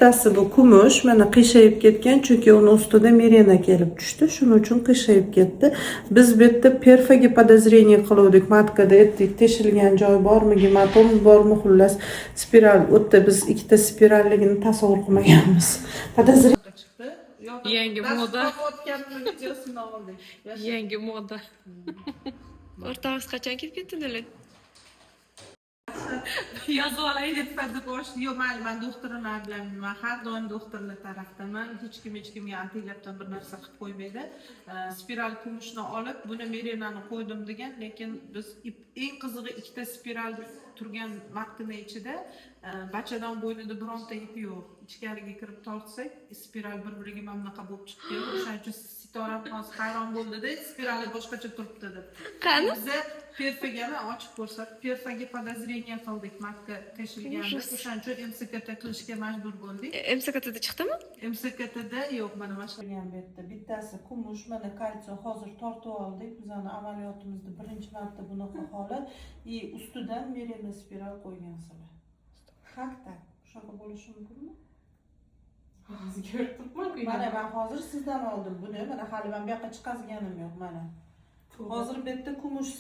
Bittasi bu kumush, mana qiyshayib ketgan, chunki uni ustida merena kelib tushdi. Shuning uchun qiyshayib ketdi. Biz bu yerda perfaga podozrение qiluvdik. Matkada aytdik, teshilgan joy bormi, gematom bormi, xullas spiral o'tda biz ikkita spiralligini tasavvur qilmaganmiz. Podozrение chiqdi. Yangi moda. Videosini oldik. Yangi moda. O'rtog'ingiz qachon kelib ketdilar? Yozib olay deb boshda yo'q, mayli, men doktorlar bilan har doim doktorlar tarafdaman. Hech kimga antilabdan bir narsa qilib qo'ymaydi. Spiral kumushni olib, buni merenani qo'ydim degan, lekin biz eng qizig'i ikkita spiral turgan matkani ichida bachadan bo'ynida bironta ip yo'q. Ichkariga kirib tortsak, spiral bir-biriga mana bunaqa bo'lib chiqdi. O'shaning uchun Sitoram hozir hayron bo'ldi-da, spirali boshqacha turibdi deb. Qani? Biza perfagani ochib ko'rsatib, perfaga podozrение qildik, matka teshilganda. O'shaning uchun MSKT qilishga majbur bo'ldik. MSKTda chiqdimi? MSKTda yo'q, mana mana shu yerda. Bittasi kumush, mana kalsiy hozir tortib oldik. Bizning amaliyotimizda birinchi marta bunaqa holat. Ustidan merena spiral qo'ygansizlar. Hakda, shunaqa bo'lishi mumkinmi? Mana men hozir sizdan oldim buni. Mana hali men bu yoqqa chiqazganim yo'q, mana. Hozir bu yerda kumush